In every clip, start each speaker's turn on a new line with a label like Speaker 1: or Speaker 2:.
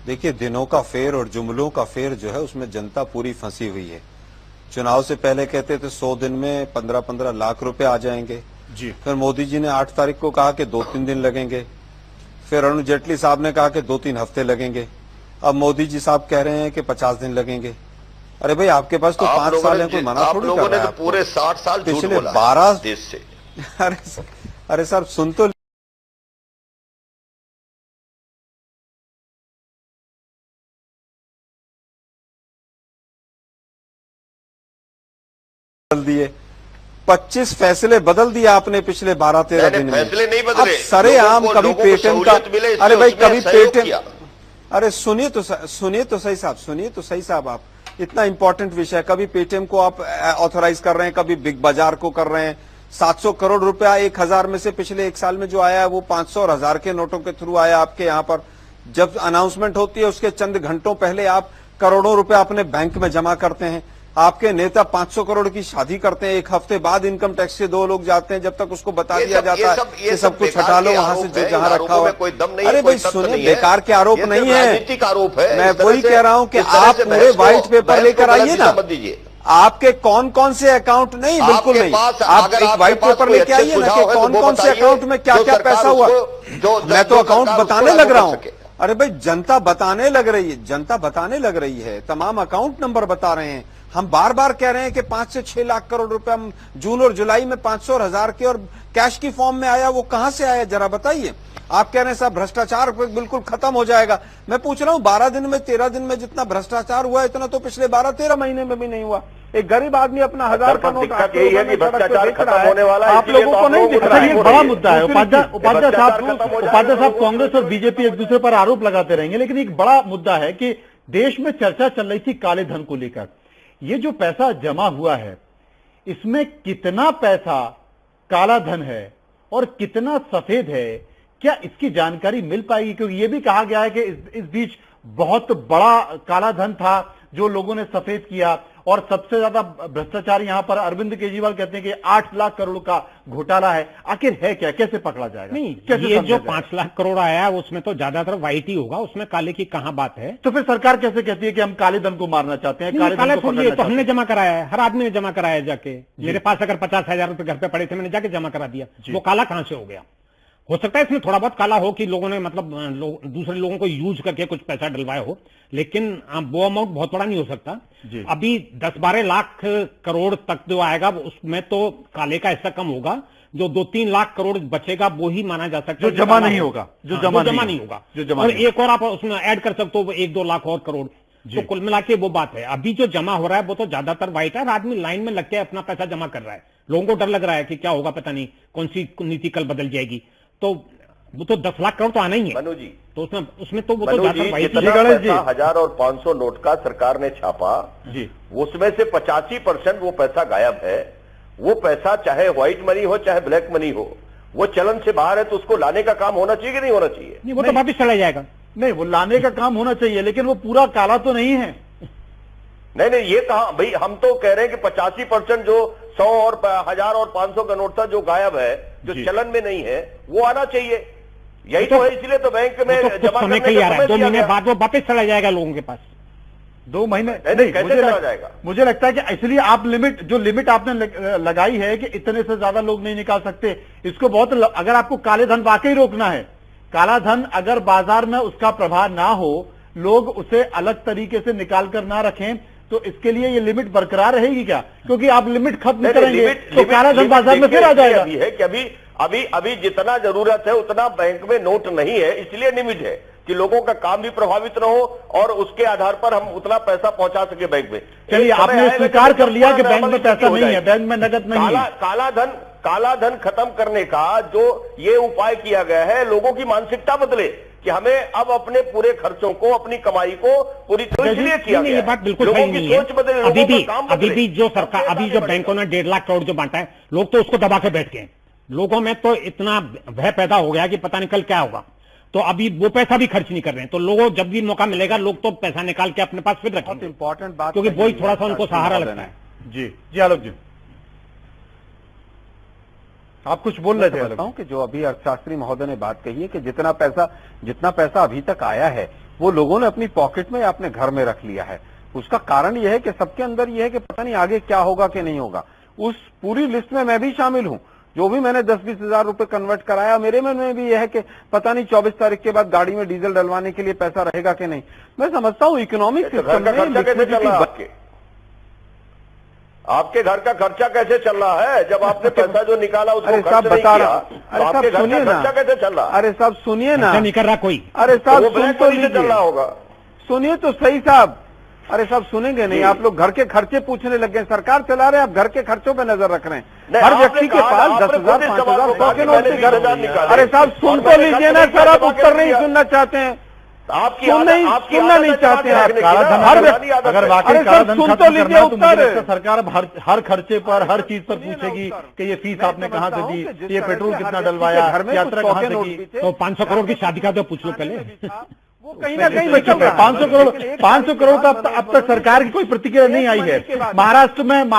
Speaker 1: देखिए, दिनों का फेर और जुमलों का फेर जो है उसमें जनता पूरी फंसी हुई है। चुनाव से पहले कहते थे 100 दिन में 15-15 लाख रुपए आ जाएंगे जी। फिर मोदी जी ने 8 तारीख को कहा कि 2-3 दिन लगेंगे। फिर अरुण जेटली साहब ने कहा कि 2-3 हफ्ते लगेंगे। अब मोदी जी साहब कह रहे हैं कि 50 दिन लगेंगे। अरे भाई, आपके पास तो 5 साल है, कोई मना थोड़ी कर रहा है।
Speaker 2: तो पूरे 60 साल
Speaker 1: पिछले 12
Speaker 2: देश से।
Speaker 1: अरे सर, सुन तो दिए 25 फैसले बदल दिए आपने पिछले 12-13 दिन में।
Speaker 2: फैसले नहीं बदले,
Speaker 1: सरेआम कभी पेटीएम का, अरे भाई कभी पेटीएम, अरे सुनिए तो सही साहब, सुनिए तो सही साहब, आप इतना इंपॉर्टेंट विषय, कभी पेटीएम को आप ऑथराइज कर रहे हैं, कभी बिग बाजार को कर रहे हैं। 700 करोड़ रुपया 1000 में से पिछले 1 साल में जो आया है वो 500 और 1000 के नोटों के थ्रू आया आपके यहाँ पर। जब अनाउंसमेंट होती है उसके चंद घंटों पहले आप करोड़ों रुपया अपने बैंक में जमा करते हैं। आपके नेता 500 करोड़ की शादी करते हैं, 1 हफ्ते बाद इनकम टैक्स से 2 लोग जाते हैं, जब तक उसको बता दिया जाता है कि सब कुछ हटा लो वहां से जो जहां रखा हुआ। अरे भाई सुनिए, बेकार के आरोप नहीं है, आरोप है। मैं वही कह रहा हूं कि आप पूरे व्हाइट पेपर लेकर आइए ना। आपके कौन कौन से अकाउंट, नहीं बिल्कुल नहीं, आप एक व्हाइट पेपर लेके आइए ना कि कौन कौन से अकाउंट में क्या क्या पैसा हुआ। मैं तो अकाउंट बताने लग रहा हूं। अरे भाई, जनता बताने लग रही है, जनता बताने लग रही है, तमाम अकाउंट नंबर बता रहे हैं। हम बार बार कह रहे हैं कि 5 से 6 लाख करोड़ रुपया जून और जुलाई में 500 और 1000 के और कैश की फॉर्म में आया, वो कहां से आया जरा बताइए। आप कह रहे हैं साहब भ्रष्टाचार बिल्कुल खत्म हो जाएगा। मैं पूछ रहा हूं 12 दिन में 13 दिन में जितना भ्रष्टाचार हुआ इतना तो पिछले 12-13 महीने में भी नहीं हुआ। एक गरीब आदमी अपना 1000 का नोट
Speaker 2: भ्रष्टाचार खत्म होने वाला है,
Speaker 3: आप लोगों को नहीं दिख रहा है। ये बड़ा मुद्दा है। उपाध्याय साहब, कांग्रेस और बीजेपी एक दूसरे पर आरोप लगाते रहेंगे, लेकिन एक बड़ा मुद्दा है कि देश में चर्चा चल रही थी काले धन को लेकर। ये जो पैसा जमा हुआ है इसमें कितना पैसा काला धन है और कितना सफेद है, क्या इसकी जानकारी मिल पाएगी? क्योंकि यह भी कहा गया है कि इस बीच बहुत बड़ा काला धन था जो लोगों ने सफेद किया, और सबसे ज्यादा भ्रष्टाचार यहां पर अरविंद केजरीवाल कहते हैं कि 8 लाख करोड़ का घोटाला है। आखिर है क्या, कैसे पकड़ा जाएगा?
Speaker 4: नहीं, ये जो 5 लाख करोड़ आया उसमें तो ज्यादातर व्हाइट ही होगा, उसमें काले की कहां बात है।
Speaker 3: तो फिर सरकार कैसे कहती है कि हम काले धन को मारना चाहते हैं?
Speaker 4: काले धन को तो हमने जमा कराया है, हर आदमी ने जमा कराया जाके। मेरे पास अगर 50,000 रुपए घर पे पड़े थे, मैंने जाके जमा करा दिया। वो काला कहां से हो गया? हो सकता है इसमें थोड़ा बहुत काला हो कि लोगों ने मतलब दूसरे लोगों को यूज करके कुछ पैसा डलवाया हो, लेकिन वो अमाउंट बहुत बड़ा नहीं हो सकता। अभी 10-12 लाख करोड़ तक जो आएगा उसमें तो काले का हिस्सा कम होगा। जो 2-3 लाख करोड़ बचेगा वो ही माना जा सकता है
Speaker 3: जो जमा नहीं होगा, जो जमा नहीं होगा।
Speaker 4: और एक और आप उसमें ऐड कर सकते हो 1-2 लाख और करोड़। तो कुल मिला के वो बात है। अभी जो जमा हो रहा है वो तो ज्यादातर व्हाइट है, आदमी लाइन में लग के अपना पैसा जमा कर रहा है। लोगों को डर लग रहा है कि क्या होगा, पता नहीं कौन सी नीति कल बदल जाएगी। तो वो तो 10 लाख करोड़ तो आना ही है।
Speaker 2: मनु जी,
Speaker 4: तो उसमें तो वो तो
Speaker 2: जितना पैसा 1000 और 500 नोट का सरकार ने छापा जी, उसमें से 85% वो पैसा गायब है। वो पैसा चाहे व्हाइट मनी हो चाहे ब्लैक मनी हो, वो चलन से बाहर है, तो उसको लाने का काम होना चाहिए कि नहीं होना चाहिए?
Speaker 4: नहीं, वो तो वापिस चला जाएगा।
Speaker 3: नहीं, वो लाने का काम होना चाहिए, लेकिन वो पूरा काला तो नहीं है।
Speaker 2: नहीं, ये कहा भाई, हम तो कह रहे हैं कि 85% जो 100 और 1000 और 500 का नोट था जो गायब है, जो चलन में नहीं है, वो आना चाहिए। यही तो है, इसलिए तो बैंक में जमा करने का समय
Speaker 4: 2 महीने बाद वो वापस चला जाएगा लोगों के पास।
Speaker 3: 2 महीने नहीं,
Speaker 2: कैसे चला जाएगा?
Speaker 3: मुझे लगता है कि इसलिए आप लिमिट आपने लगाई है कि इतने से ज्यादा लोग नहीं निकाल सकते। इसको बहुत, अगर आपको काले धन वाकई रोकना है, काला धन अगर बाजार में उसका प्रभाव ना हो, लोग उसे अलग तरीके से निकाल कर ना रखें, तो इसके लिए ये लिमिट बरकरार रहेगी क्या? क्योंकि आप लिमिट खत्म करेंगे तो काला धन बाजार में फिर आ जाएगा।
Speaker 2: अभी जितना जरूरत है उतना बैंक में नोट नहीं है, इसलिए लिमिट है कि लोगों का काम भी प्रभावित न हो और उसके आधार पर हम उतना पैसा पहुंचा सके बैंक में।
Speaker 3: चलिए, आपने स्वीकार कर लिया कि बैंक में पैसा नहीं है, बैंक में नकद नहीं है।
Speaker 2: काला धन खत्म करने का जो ये उपाय किया गया है, लोगों की मानसिकता बदले कि हमें अब अपने पूरे खर्चों को, अपनी कमाई को पूरी तरह इसलिए किया गया।
Speaker 4: ये बात बिल्कुल सही नहीं है। अभी भी जो सरकार, अभी जो बैंकों ने 1.5 लाख करोड़ जो बांटा है, लोग तो उसको दबा के बैठ गए। लोगों में तो इतना भय पैदा हो गया कि पता नहीं कल क्या होगा, तो अभी वो पैसा भी खर्च नहीं कर रहे हैं। तो लोगों जब भी मौका मिलेगा लोग तो पैसा निकाल के अपने पास फिर रखेंगे।
Speaker 1: इंपॉर्टेंट बात,
Speaker 4: क्योंकि वही थोड़ा सा उनको सहारा लगता है।
Speaker 3: जी आलोक जी, आप कुछ बोल रहे थे।
Speaker 1: कि जो अभी अर्थशास्त्री महोदय ने बात कही है कि जितना पैसा अभी तक आया है वो लोगों ने अपनी पॉकेट में या अपने घर में रख लिया है। उसका कारण यह है कि सबके अंदर यह है कि पता नहीं आगे क्या होगा कि नहीं होगा। उस पूरी लिस्ट में मैं भी शामिल हूं। जो भी मैंने 10-20 हजार रुपए कन्वर्ट कराया, मेरे मन में भी यह है कि पता नहीं 24 तारीख के बाद गाड़ी में डीजल डलवाने के लिए पैसा रहेगा कि नहीं। मैं समझता हूं इकोनॉमिक सिस्टम में
Speaker 2: आपके घर का खर्चा कैसे चल रहा है? जब आपने पैसा जो निकाला उसको
Speaker 1: अरे साहब बता रहा, अरे साहब सुनिए ना,
Speaker 2: कैसे चल रहा?
Speaker 1: अरे साहब सुनिए ना,
Speaker 4: नहीं कर रहा कोई।
Speaker 1: अरे साहब सुन तो लीजिए,
Speaker 2: चल रहा होगा,
Speaker 1: सुनिए तो सही साहब। अरे साहब सुनेंगे नहीं, आप लोग घर के खर्चे पूछने लग गए। सरकार चला रहे, आप घर के खर्चों पे नजर रख रहे हैं। हर व्यक्ति के पास 10,000, 5,000, 100 के नोट से घर। अरे साहब सुन तो लीजिए ना सर, आप उत्तर नहीं सुनना चाहते हैं, सुनना नहीं चाहते हैं।
Speaker 3: अगर वाकई कालाधन
Speaker 1: सुन
Speaker 3: खत्म
Speaker 1: तो
Speaker 3: करना
Speaker 1: लीजिए
Speaker 3: है तो मुझे
Speaker 1: उत्तर।
Speaker 3: लगता है सरकार अब हर खर्चे पर, हर चीज पर पूछेगी कि ये फीस आपने कहां से दी, ये पेट्रोल कितना डलवाया, यात्रा कहां से की।
Speaker 4: तो 500 करोड़ की शादी का तो पूछ लो पहले।
Speaker 1: वो कहीं ना कहीं बचा
Speaker 3: 500 करोड़ का अब तक सरकार की कोई प्रतिक्रिया नहीं आई है। महाराष्ट्र में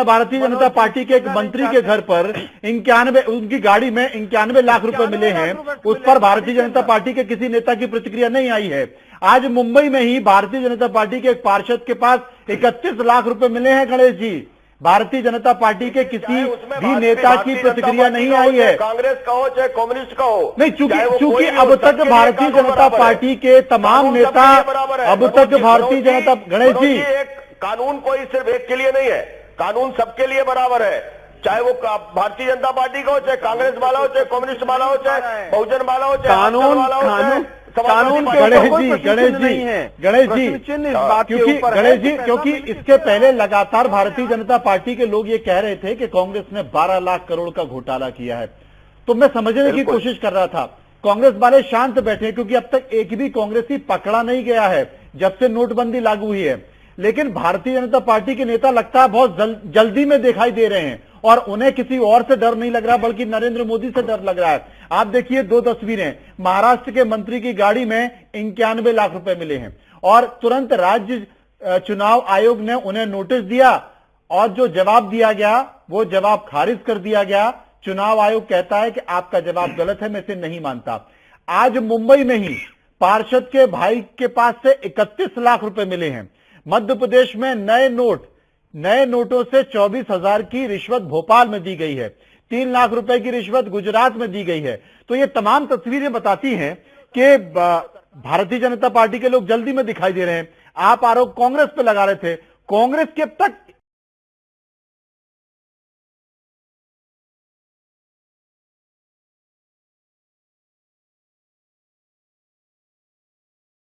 Speaker 3: भारतीय जनता पार्टी के एक मंत्री के घर पर 91, उनकी गाड़ी में 91 लाख रुपए मिले हैं। उस पर भारतीय जनता पार्टी के किसी नेता की प्रतिक्रिया नहीं आई है। आज मुंबई में ही भारतीय जनता पार्टी के एक पार्षद के पास 31 लाख रुपए मिले हैं। गणेश जी, भारतीय जनता पार्टी के किसी भी नेता की प्रतिक्रिया नहीं आई है।
Speaker 2: कांग्रेस का हो चाहे कम्युनिस्ट का हो,
Speaker 3: नहीं, चूंकि अब तक भारतीय जनता पार्टी के तमाम नेता, अब तक भारतीय जनता, गणेश जी,
Speaker 2: कानून कोई सिर्फ एक के लिए नहीं है, कानून सबके लिए बराबर है। चाहे वो भारतीय जनता पार्टी का हो, चाहे कांग्रेस वाला हो, चाहे कम्युनिस्ट वाला हो, चाहे बहुजन वाला हो, चाहे
Speaker 1: कानून
Speaker 2: वाला हो,
Speaker 1: कानून
Speaker 3: गणेश जी, क्योंकि इसके पहले लगातार भारतीय जनता पार्टी के लोग ये कह रहे थे कि कांग्रेस ने 12 लाख करोड़ का घोटाला किया है। तो मैं समझने की कोशिश कर रहा था, कांग्रेस वाले शांत बैठे क्योंकि अब तक एक भी कांग्रेसी पकड़ा नहीं गया है जब से नोटबंदी लागू हुई है। लेकिन भारतीय जनता पार्टी के नेता लगता है बहुत जल्दी में दिखाई दे रहे हैं और उन्हें किसी और से डर नहीं लग रहा बल्कि नरेंद्र मोदी से डर लग रहा है। आप देखिए 2 तस्वीरें, महाराष्ट्र के मंत्री की गाड़ी में 91 लाख रुपए मिले हैं और तुरंत राज्य चुनाव आयोग ने उन्हें नोटिस दिया और जो जवाब दिया गया वो जवाब खारिज कर दिया गया। चुनाव आयोग कहता है कि आपका जवाब गलत है, मैं इसे नहीं मानता। आज मुंबई में ही पार्षद के भाई के पास से 31 लाख रुपए मिले हैं। मध्य प्रदेश में नए नोटों से 24,000 की रिश्वत भोपाल में दी गई है। 3 लाख रुपए की रिश्वत गुजरात में दी गई है। तो ये तमाम तस्वीरें बताती हैं कि भारतीय जनता पार्टी के लोग जल्दी में दिखाई दे रहे हैं। आप आरोप कांग्रेस पे लगा रहे थे, कांग्रेस के अब तक